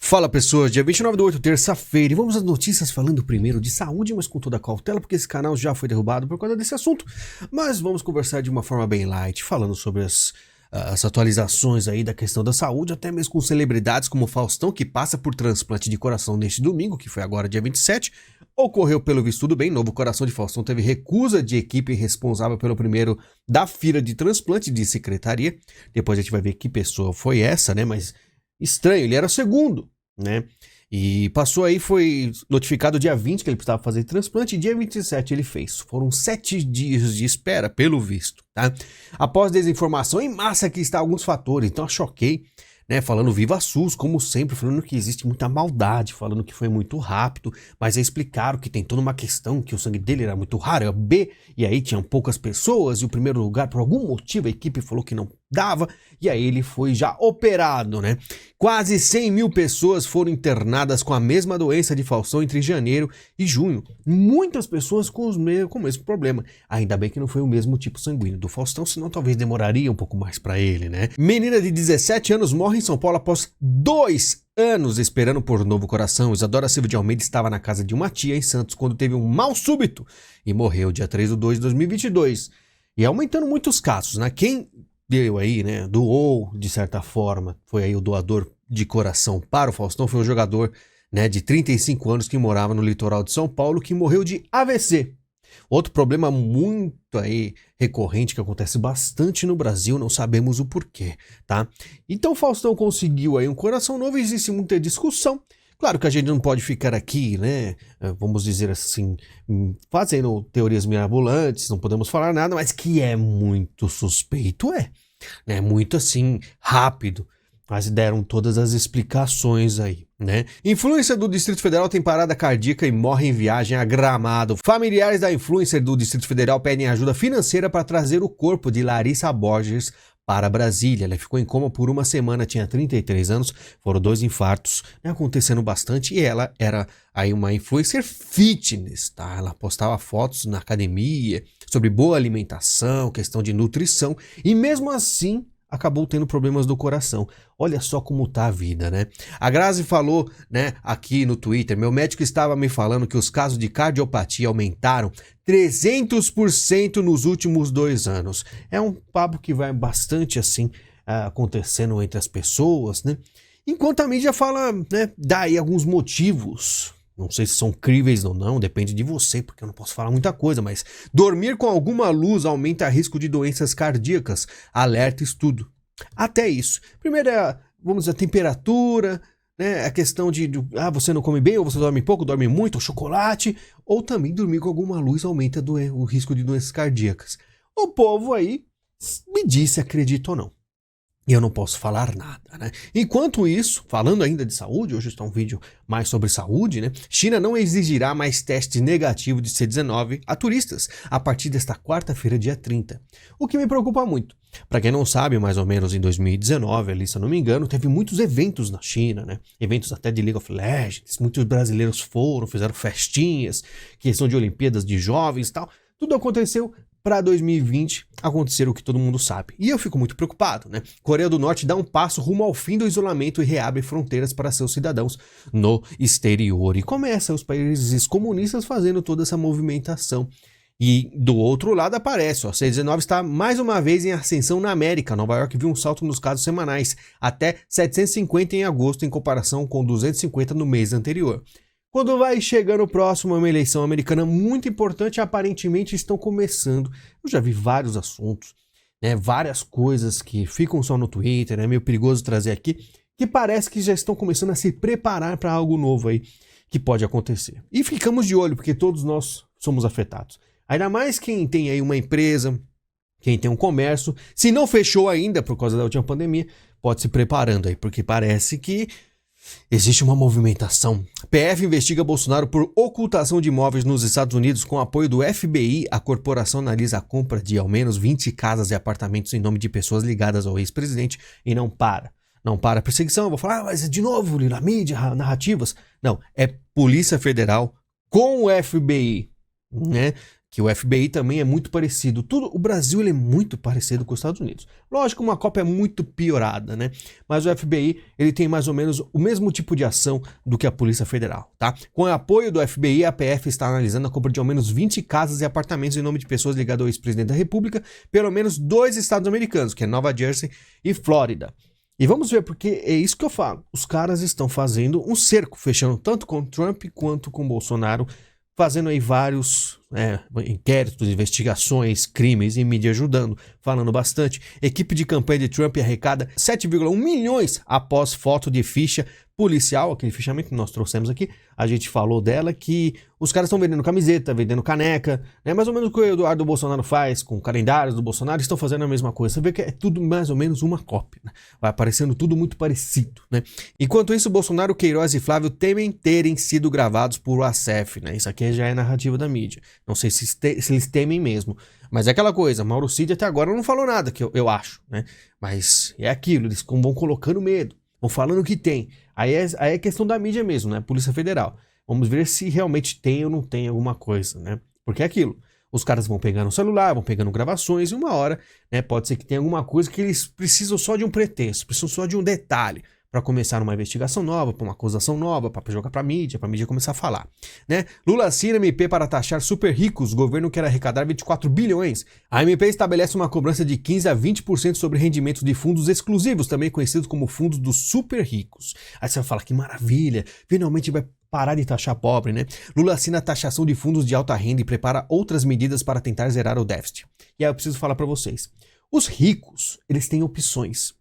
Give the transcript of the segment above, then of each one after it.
Fala pessoas, dia 29/8, terça-feira, e vamos às notícias falando primeiro de saúde, mas com toda a cautela, porque esse canal já foi derrubado por causa desse assunto, mas vamos conversar de uma forma bem light, falando sobre as atualizações aí da questão da saúde, até mesmo com celebridades como o Faustão, que passa por transplante de coração neste domingo, que foi agora dia 27, ocorreu pelo visto tudo bem, novo coração de Faustão teve recusa de equipe responsável pelo primeiro da fila de transplante de secretaria, depois a gente vai ver que pessoa foi essa, né, mas estranho, ele era o segundo, né? E passou aí, foi notificado dia 20 que ele precisava fazer transplante, e dia 27 ele fez. Foram 7 dias de espera, pelo visto, tá? Após desinformação em massa, aqui está alguns fatores, então eu choquei, né? Falando viva SUS, como sempre, falando que existe muita maldade, falando que foi muito rápido, mas aí explicaram que tem toda uma questão, que o sangue dele era muito raro, era B, e aí tinham poucas pessoas, e o primeiro lugar, por algum motivo, a equipe falou que não dava, e aí ele foi já operado, né? Quase 100 mil pessoas foram internadas com a mesma doença de Faustão entre janeiro e junho. Muitas pessoas com o mesmo problema. Ainda bem que não foi o mesmo tipo sanguíneo do Faustão, senão talvez demoraria um pouco mais pra ele, né? Menina de 17 anos morre em São Paulo após 2 anos esperando por novo coração. Isadora Silva de Almeida estava na casa de uma tia em Santos quando teve um mal súbito e morreu dia 3/2/2022. E aumentando muitos casos, né? Quem deu aí, né, doou de certa forma, foi aí o doador de coração para o Faustão, foi um jogador, né, de 35 anos que morava no litoral de São Paulo, que morreu de AVC. Outro problema muito aí recorrente que acontece bastante no Brasil, não sabemos o porquê, tá? Então o Faustão conseguiu aí um coração novo, existe muita discussão. Claro que a gente não pode ficar aqui, né, vamos dizer assim, fazendo teorias mirabolantes, não podemos falar nada, mas que é muito suspeito, né, muito assim, rápido. Mas deram todas as explicações aí, né? Influencer do Distrito Federal tem parada cardíaca e morre em viagem a Gramado. Familiares da influencer do Distrito Federal pedem ajuda financeira para trazer o corpo de Larissa Borges para Brasília. Ela ficou em coma por uma semana, tinha 33 anos, foram 2 infartos, né, acontecendo bastante, e ela era aí uma influencer fitness, tá? Ela postava fotos na academia, sobre boa alimentação, questão de nutrição, e mesmo assim acabou tendo problemas do coração. Olha só como tá a vida, né? A Grazi falou, né, aqui no Twitter, meu médico estava me falando que os casos de cardiopatia aumentaram 300% nos últimos 2 anos. É um papo que vai bastante assim acontecendo entre as pessoas, né? Enquanto a mídia fala, né, dá aí alguns motivos. Não sei se são críveis ou não, depende de você, porque eu não posso falar muita coisa, mas dormir com alguma luz aumenta risco de doenças cardíacas, alerta estudo. Até isso. Primeiro é, vamos dizer, a temperatura, né, a questão de você não come bem, ou você dorme pouco, dorme muito, ou chocolate, ou também dormir com alguma luz aumenta o risco de doenças cardíacas. O povo aí me diz se acredita ou não. E eu não posso falar nada, né? Enquanto isso, falando ainda de saúde, hoje está um vídeo mais sobre saúde, né? China não exigirá mais testes negativos de C-19 a turistas a partir desta quarta-feira, dia 30. O que me preocupa muito. Para quem não sabe, mais ou menos em 2019, ali, se eu não me engano, teve muitos eventos na China, né? Eventos até de League of Legends, muitos brasileiros foram, fizeram festinhas, questão de Olimpíadas de jovens e tal. Tudo aconteceu para 2020 acontecer o que todo mundo sabe. E eu fico muito preocupado, né? Coreia do Norte dá um passo rumo ao fim do isolamento e reabre fronteiras para seus cidadãos no exterior. E começa os países comunistas fazendo toda essa movimentação. E do outro lado aparece, ó, C-19 está mais uma vez em ascensão na América. Nova York viu um salto nos casos semanais, até 750 em agosto, em comparação com 250 no mês anterior. Quando vai chegando próximo a uma eleição americana muito importante, aparentemente estão começando. Eu já vi vários assuntos, né, várias coisas que ficam só no Twitter, é meio perigoso trazer aqui, que parece que já estão começando a se preparar para algo novo aí que pode acontecer. E ficamos de olho, porque todos nós somos afetados. Ainda mais quem tem aí uma empresa, quem tem um comércio, se não fechou ainda por causa da última pandemia, pode se preparando aí, porque parece que existe uma movimentação. PF investiga Bolsonaro por ocultação de imóveis nos Estados Unidos com apoio do FBI. A corporação analisa a compra de ao menos 20 casas e apartamentos em nome de pessoas ligadas ao ex-presidente e não para. Não para a perseguição. Eu vou falar, mas de novo, na mídia, narrativas. Não, é Polícia Federal com o FBI, né, que o FBI também é muito parecido. O Brasil ele é muito parecido com os Estados Unidos. Lógico, uma cópia muito piorada, né? Mas o FBI ele tem mais ou menos o mesmo tipo de ação do que a Polícia Federal, tá? Com o apoio do FBI, a PF está analisando a compra de ao menos 20 casas e apartamentos em nome de pessoas ligadas ao ex-presidente da República, pelo menos 2 estados americanos, que é Nova Jersey e Flórida. E vamos ver, porque é isso que eu falo. Os caras estão fazendo um cerco, fechando tanto com Trump quanto com Bolsonaro, fazendo aí vários inquéritos, investigações, crimes e mídia ajudando, falando bastante. Equipe de campanha de Trump arrecada 7,1 milhões após foto de ficha policial, aquele fichamento que nós trouxemos aqui. A gente falou dela que os caras estão vendendo camiseta, vendendo caneca, né? Mais ou menos o que o Eduardo Bolsonaro faz com calendários do Bolsonaro, estão fazendo a mesma coisa. Você vê que é tudo mais ou menos uma cópia, né? Vai aparecendo tudo muito parecido, né? Enquanto isso, Bolsonaro, Queiroz e Flávio temem terem sido gravados por WhatsApp, né? Isso aqui já é narrativa da mídia. Não sei se eles temem mesmo. Mas é aquela coisa, Mauro Cid até agora não falou nada, que eu acho, né? Mas é aquilo, eles vão colocando medo, vão falando o que tem. Aí é questão da mídia mesmo, né? Polícia Federal. Vamos ver se realmente tem ou não tem alguma coisa, né? Porque é aquilo. Os caras vão pegando o celular, vão pegando gravações e uma hora, né? Pode ser que tenha alguma coisa que eles precisam só de um pretexto, precisam só de um detalhe para começar uma investigação nova, para uma acusação nova, para jogar para mídia começar a falar, né? Lula assina MP para taxar super ricos, o governo quer arrecadar 24 bilhões. A MP estabelece uma cobrança de 15 a 20% sobre rendimentos de fundos exclusivos, também conhecidos como fundos dos super ricos. Aí você vai falar, que maravilha, finalmente vai parar de taxar pobre, né? Lula assina a taxação de fundos de alta renda e prepara outras medidas para tentar zerar o déficit. E aí eu preciso falar para vocês, os ricos, eles têm opções.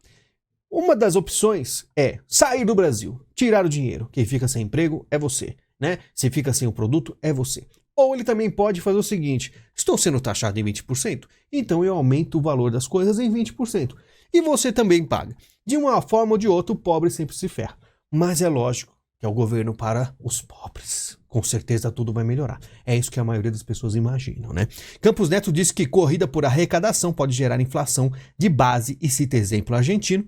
Uma das opções é sair do Brasil, tirar o dinheiro. Quem fica sem emprego é você, né? Se fica sem o produto é você. Ou ele também pode fazer o seguinte, estou sendo taxado em 20%, então eu aumento o valor das coisas em 20%. E você também paga. De uma forma ou de outra, o pobre sempre se ferra. Mas é lógico que é o governo para os pobres. Com certeza tudo vai melhorar. É isso que a maioria das pessoas imaginam, né? Campos Neto disse que corrida por arrecadação pode gerar inflação de base e cita exemplo argentino.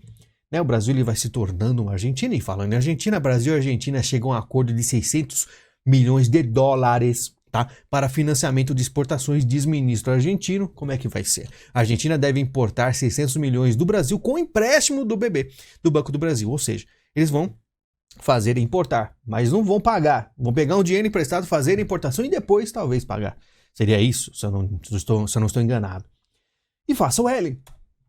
Né, o Brasil ele vai se tornando uma Argentina, e falando em Argentina, Brasil e Argentina chegam a um acordo de 600 milhões de dólares, tá, para financiamento de exportações, diz ministro argentino. Como é que vai ser? A Argentina deve importar 600 milhões do Brasil com empréstimo do BB, do Banco do Brasil, ou seja, eles vão fazer importar, mas não vão pagar, vão pegar um dinheiro emprestado, fazer a importação e depois talvez pagar. Seria isso, se eu não estou enganado. E faça o L.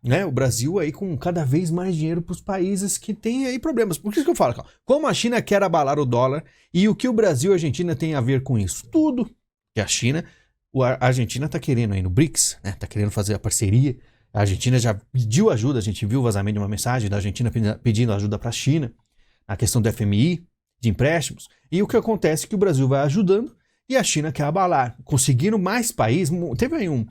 Né, o Brasil aí com cada vez mais dinheiro para os países que têm aí problemas. Por isso que eu falo, como a China quer abalar o dólar e o que o Brasil e a Argentina têm a ver com isso? Tudo que a Argentina está querendo aí no BRICS, né, tá querendo fazer a parceria. A Argentina já pediu ajuda, a gente viu o vazamento de uma mensagem da Argentina pedindo ajuda para a China, na questão do FMI, de empréstimos. E o que acontece é que o Brasil vai ajudando e a China quer abalar. Conseguindo mais países. Teve aí um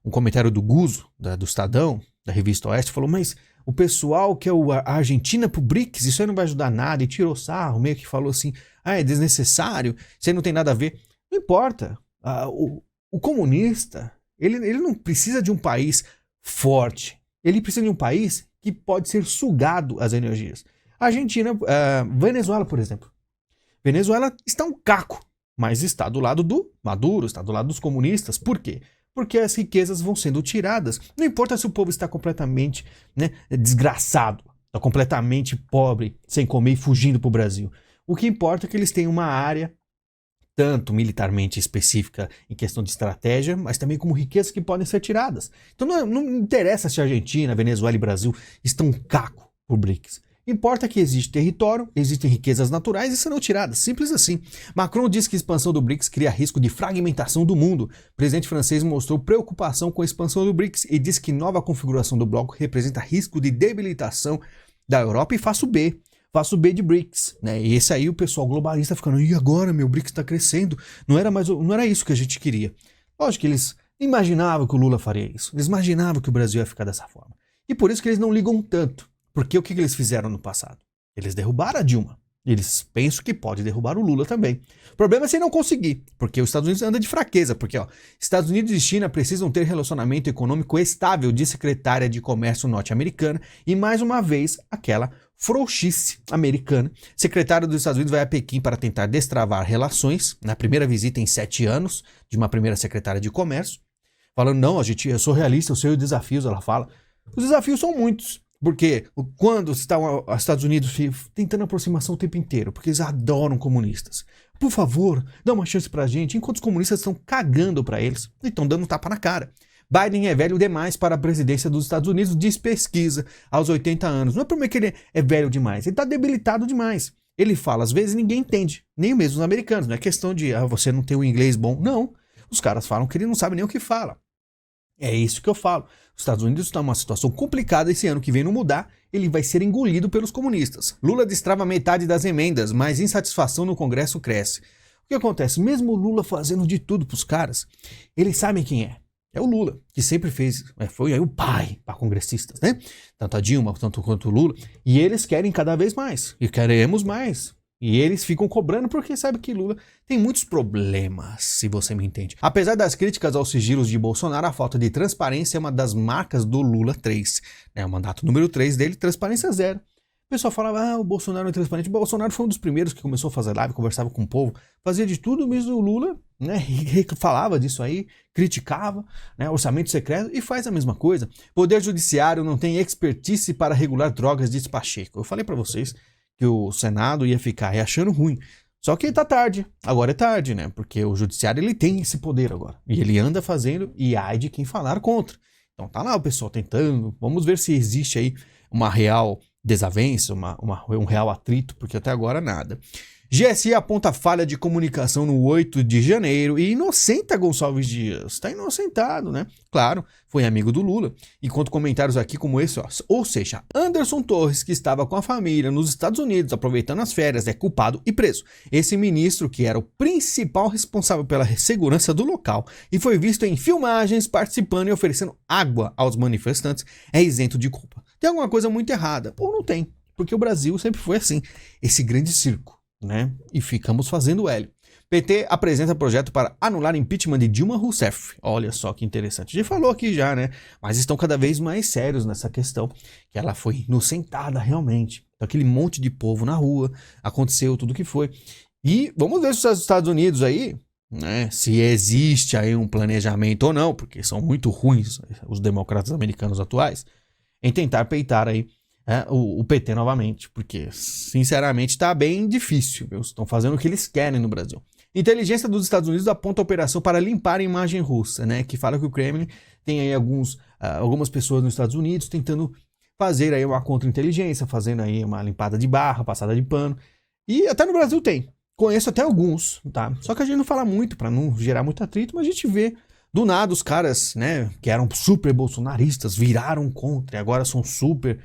comentário do Guzzo, do Estadão, da Revista Oeste, falou, mas o pessoal que é a Argentina pro BRICS, isso aí não vai ajudar nada, e tirou sarro, meio que falou assim, é desnecessário, isso aí não tem nada a ver. Não importa, o comunista, ele não precisa de um país forte, ele precisa de um país que pode ser sugado as energias. A Argentina, Venezuela, por exemplo. Venezuela está um caco, mas está do lado do Maduro, está do lado dos comunistas. Por quê? Porque as riquezas vão sendo tiradas. Não importa se o povo está completamente, né, desgraçado, está completamente pobre, sem comer e fugindo para o Brasil. O que importa é que eles têm uma área, tanto militarmente específica em questão de estratégia, mas também como riquezas que podem ser tiradas. Então não interessa se a Argentina, Venezuela e Brasil estão um caco por BRICS. Importa que existe território, existem riquezas naturais e serão tiradas, simples assim. Macron diz que a expansão do BRICS cria risco de fragmentação do mundo. O presidente francês mostrou preocupação com a expansão do BRICS e disse que nova configuração do bloco representa risco de debilitação da Europa e faço B de BRICS, né? E esse aí o pessoal globalista ficando, e agora meu BRICS está crescendo, não era isso que a gente queria. Lógico que eles imaginavam que o Lula faria isso, eles imaginavam que o Brasil ia ficar dessa forma. E por isso que eles não ligam tanto. Porque o que eles fizeram no passado? Eles derrubaram a Dilma. Eles pensam que pode derrubar o Lula também. O problema é se não conseguir, porque os Estados Unidos anda de fraqueza, porque Estados Unidos e China precisam ter relacionamento econômico estável, diz secretária de Comércio norte-americana, e mais uma vez aquela frouxice americana. Secretário dos Estados Unidos vai a Pequim para tentar destravar relações, na primeira visita em 7 anos, de uma primeira secretária de Comércio, falando, não, eu sou realista, eu sei os desafios, ela fala. Os desafios são muitos. Porque quando estão os Estados Unidos tentando aproximação o tempo inteiro, porque eles adoram comunistas. Por favor, dá uma chance pra gente, enquanto os comunistas estão cagando pra eles e estão dando um tapa na cara. Biden é velho demais para a presidência dos Estados Unidos, diz pesquisa, aos 80 anos. Não é por que ele é velho demais, ele tá debilitado demais. Ele fala, às vezes ninguém entende, nem mesmo os americanos. Não é questão de, você não tem um inglês bom. Não, os caras falam que ele não sabe nem o que fala. É isso que eu falo. Os Estados Unidos estão numa situação complicada esse ano que vem não mudar, ele vai ser engolido pelos comunistas. Lula destrava metade das emendas, mas insatisfação no Congresso cresce. O que acontece? Mesmo o Lula fazendo de tudo pros caras, eles sabem quem é. É o Lula, que sempre foi aí o pai para congressistos, né? Tanto a Dilma, tanto quanto o Lula. E eles querem cada vez mais. E queremos mais. E eles ficam cobrando porque sabem que Lula tem muitos problemas, se você me entende. Apesar das críticas aos sigilos de Bolsonaro, a falta de transparência é uma das marcas do Lula 3. O mandato número 3 dele, transparência zero. O pessoal falava, o Bolsonaro não é transparente. O Bolsonaro foi um dos primeiros que começou a fazer live, conversava com o povo, fazia de tudo, mesmo o Lula, né, falava disso aí, criticava, né, orçamento secreto, e faz a mesma coisa. Poder Judiciário não tem expertise para regular drogas, diz Pacheco. Eu falei para vocês que o Senado ia ficar achando ruim. Só que tá tarde. Agora é tarde, né? Porque o Judiciário ele tem esse poder agora. E ele anda fazendo e ai de quem falar contra. Então tá lá o pessoal tentando. Vamos ver se existe aí uma real desavença, um real atrito, porque até agora nada. GSI aponta falha de comunicação no 8 de janeiro e inocenta Gonçalves Dias. Tá inocentado, né? Claro, foi amigo do Lula. Enquanto comentários aqui como esse, ou seja, Anderson Torres, que estava com a família nos Estados Unidos aproveitando as férias, é culpado e preso. Esse ministro, que era o principal responsável pela segurança do local e foi visto em filmagens participando e oferecendo água aos manifestantes, é isento de culpa. Tem alguma coisa muito errada? Ou não tem, porque o Brasil sempre foi assim, esse grande circo. Né? E ficamos fazendo L. PT apresenta projeto para anular impeachment de Dilma Rousseff. Olha só que interessante. A gente falou aqui já, né? Mas estão cada vez mais sérios nessa questão. Que ela foi inocentada realmente. Então, aquele monte de povo na rua, aconteceu tudo o que foi. E vamos ver se os Estados Unidos aí, né? Se existe aí um planejamento ou não, porque são muito ruins os democratas americanos atuais, em tentar peitar aí o PT novamente, porque sinceramente tá bem difícil, viu? Estão fazendo o que eles querem no Brasil. Inteligência dos Estados Unidos aponta a operação para limpar a imagem russa, né? Que fala que o Kremlin tem aí algumas pessoas nos Estados Unidos tentando fazer aí uma contra-inteligência, fazendo aí uma limpada de barra, passada de pano. E até no Brasil tem. Conheço até alguns, tá? Só que a gente não fala muito para não gerar muito atrito, mas a gente vê do nada os caras, né, que eram super bolsonaristas, viraram contra e agora são super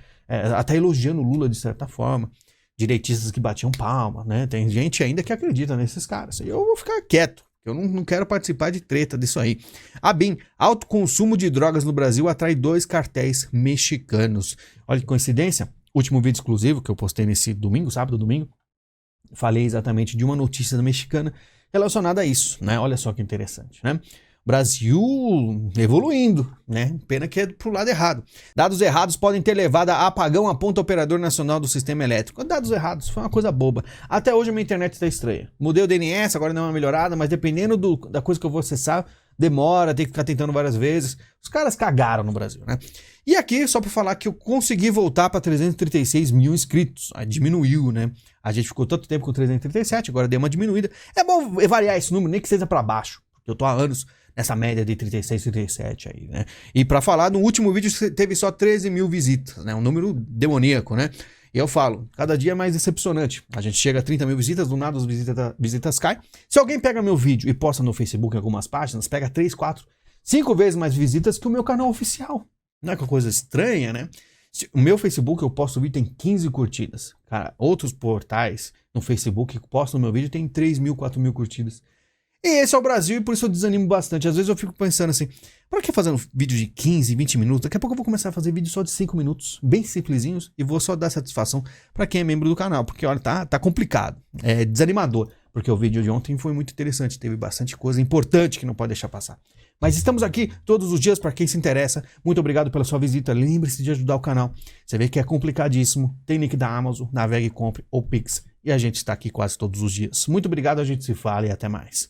até elogiando o Lula de certa forma, direitistas que batiam palma, né? Tem gente ainda que acredita nesses caras. Eu vou ficar quieto, eu não quero participar de treta disso aí. ABIN, alto consumo de drogas no Brasil atrai 2 cartéis mexicanos. Olha que coincidência, último vídeo exclusivo que eu postei nesse domingo, sábado, domingo, falei exatamente de uma notícia mexicana relacionada a isso, né? Olha só que interessante, né? Brasil evoluindo, né? Pena que é pro lado errado. Dados errados podem ter levado a apagão, aponta o Operador Nacional do Sistema Elétrico. Dados errados, foi uma coisa boba. Até hoje a minha internet está estranha. Mudei o DNS, agora deu uma melhorada, mas dependendo da coisa que eu vou acessar, demora, tem que ficar tentando várias vezes. Os caras cagaram no Brasil, né? E aqui, só para falar que eu consegui voltar para 336 mil inscritos. Aí diminuiu, né? A gente ficou tanto tempo com 337, agora deu uma diminuída. É bom variar esse número, nem que seja para baixo, porque eu tô há anos nessa média de 36, 37 aí, né? E pra falar, no último vídeo teve só 13 mil visitas, né? Um número demoníaco, né? E eu falo, cada dia é mais decepcionante. A gente chega a 30 mil visitas, do nada as visitas caem. Se alguém pega meu vídeo e posta no Facebook em algumas páginas, pega 3, 4, 5 vezes mais visitas que o meu canal oficial. Não é uma coisa estranha, né? O meu Facebook, eu posto o vídeo, tem 15 curtidas. Cara, outros portais no Facebook que postam o meu vídeo tem 3 mil, 4 mil curtidas. E esse é o Brasil e por isso eu desanimo bastante. Às vezes eu fico pensando assim, pra que fazer um vídeo de 15, 20 minutos? Daqui a pouco eu vou começar a fazer vídeo só de 5 minutos, bem simplesinhos, e vou só dar satisfação pra quem é membro do canal, porque olha, tá complicado, é desanimador, porque o vídeo de ontem foi muito interessante, teve bastante coisa importante que não pode deixar passar. Mas estamos aqui todos os dias para quem se interessa. Muito obrigado pela sua visita. Lembre-se de ajudar o canal. Você vê que é complicadíssimo. Tem link da Amazon, navegue, compre ou Pix. E a gente está aqui quase todos os dias. Muito obrigado, a gente se fala e até mais.